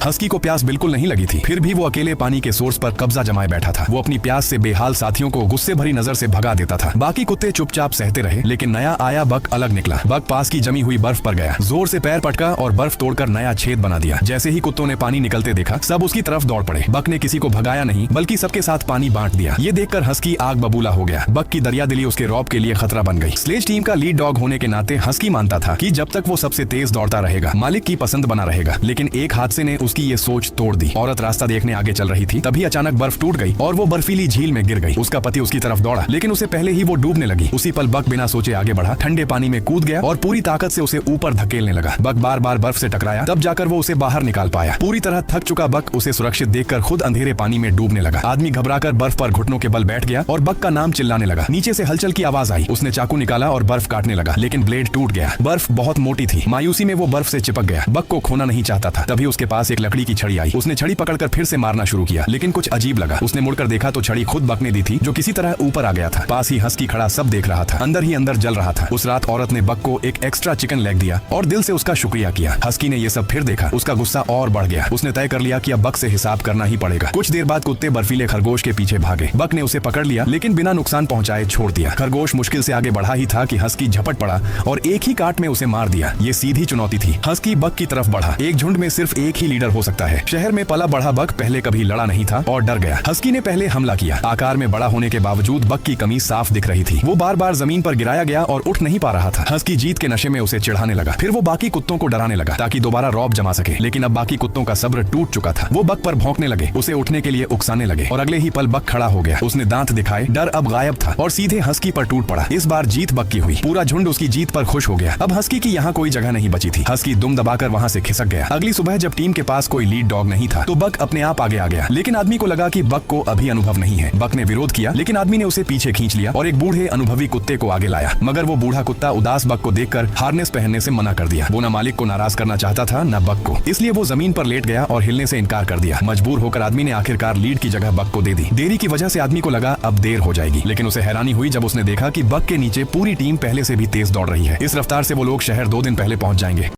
Husky को प्यास बिल्कुल नहीं लगी थी, फिर भी वो अकेले पानी के सोर्स पर कब्जा जमाए बैठा था। वो अपनी प्यास से बेहाल साथियों को गुस्से भरी नजर से भगा देता था। बाकी कुत्ते चुपचाप सहते रहे, लेकिन नया आया बक अलग निकला। बक पास की जमी हुई बर्फ पर गया, जोर से पैर पटका और बर्फ तोड़कर नया छेद बना दिया। जैसे ही कुत्तों ने पानी निकलते देखा, सब उसकी तरफ दौड़ पड़े। बक ने किसी को भगाया नहीं, बल्कि सबके साथ पानी बांट दिया। ये देखकर हस्की आग बबूला हो गया। बक की दरियादिली उसके रौब के लिए खतरा बन गई। स्लेज टीम का लीड डॉग होने के नाते हस्की मानता था कि जब तक वो सबसे तेज दौड़ता रहेगा, मालिक की पसंद बना रहेगा। लेकिन एक हादसे ने उसकी ये सोच तोड़ दी। औरत रास्ता देखने आगे चल रही थी, तभी अचानक बर्फ टूट गई और वो बर्फीली झील में गिर गई। उसका पति उसकी तरफ दौड़ा, लेकिन उसे पहले ही वो डूबने लगी। उसी पल बक बिना सोचे आगे बढ़ा, ठंडे पानी में कूद गया और पूरी ताकत से उसे ऊपर धकेलने लगा। बक बार बार बर्फ से टकराया, तब जाकर वो उसे बाहर निकाल पाया। पूरी तरह थक चुका बक उसे सुरक्षित देखकर खुद अंधेरे पानी में डूबने लगा। आदमी घबराकर बर्फ पर घुटनों के बल बैठ गया और बक का नाम चिल्लाने लगा। नीचे से हलचल की आवाज आई। उसने चाकू निकाला और बर्फ काटने लगा, लेकिन ब्लेड टूट गया। बर्फ बहुत मोटी थी। मायूसी में वो बर्फ से चिपक गया। बक को खोना नहीं चाहता था। तभी उसके पास एक लकड़ी की छड़ी आई। उसने छड़ी पकड़कर फिर से मारना शुरू किया, लेकिन कुछ अजीब लगा। उसने मुड़कर देखा तो छड़ी खुद बक ने दी थी, जो किसी तरह ऊपर आ गया था। पास ही हस्की खड़ा सब देख रहा था। अंदर ही अंदर जल रहा था। उस रात औरत ने बक को एक एक्स्ट्रा चिकन लेग दिया और दिल से उसका शुक्रिया किया। हस्की ने ये सब फिर देखा। उसका गुस्सा और बढ़ गया। उसने तय कर लिया कि अब बक से हिसाब करना ही पड़ेगा। कुछ देर बाद कुत्ते बर्फीले खरगोश के पीछे भागे। बक ने उसे पकड़ लिया, लेकिन बिना नुकसान पहुंचाए छोड़ दिया। खरगोश मुश्किल से आगे बढ़ा ही था कि हस्की झपट पड़ा और एक ही काट में उसे मार दिया। ये सीधी चुनौती थी। हस्की बक की तरफ बढ़ा। एक झुंड में सिर्फ एक ही लीडर हो सकता है। शहर में पला बढ़ा बक पहले कभी लड़ा नहीं था और डर गया। हस्की ने पहले हमला किया। आकार में बड़ा होने के बावजूद बक की कमी साफ दिख रही थी। वो बार बार जमीन पर गिराया गया और उठ नहीं पा रहा था। हस्की जीत के नशे में उसे चिढ़ाने लगा। फिर वो बाकी कुत्तों को डराने लगा ताकि दोबारा रौब जमा सके, लेकिन अब बाकी कुत्तों का सब्र टूट चुका था। वो बक पर भौंकने लगे, उसे उठने के लिए उकसाने लगे और अगले ही पल बक खड़ा हो गया। उसने दांत दिखाए, डर अब गायब था और सीधे हस्की पर टूट पड़ा। इस बार जीत बक की हुई। पूरा झुंड उसकी जीत पर खुश हो गया। अब हस्की की यहाँ कोई जगह नहीं बची थी। हस्की दुम दबाकर वहाँ से खिसक गया। अगली सुबह जब टीम के पास कोई लीड डॉग नहीं था, तो बक अपने आप आगे आ गया। लेकिन आदमी को लगा कि बक को अभी अनुभव नहीं है। बक ने विरोध किया, लेकिन आदमी ने उसे पीछे खींच लिया और एक बूढ़े अनुभवी कुत्ते को आगे लाया। मगर वो बूढ़ा कुत्ता उदास बक को देखकर हार्नेस पहनने से मना कर दिया। वो न मालिक को नाराज करना चाहता था, न बक को। इसलिए वो जमीन पर लेट गया और हिलने से इनकार कर दिया। मजबूर होकर आदमी ने आखिरकार लीड की जगह बक को दे दी। देरी की वजह से आदमी को लगा अब देर हो जाएगी, लेकिन उसे हैरानी हुई जब उसने देखा कि बक के नीचे पूरी टीम पहले से भी तेज दौड़ रही है। इस रफ्तार से वो लोग शहर 2 दिन पहले पहुंच जाएंगे।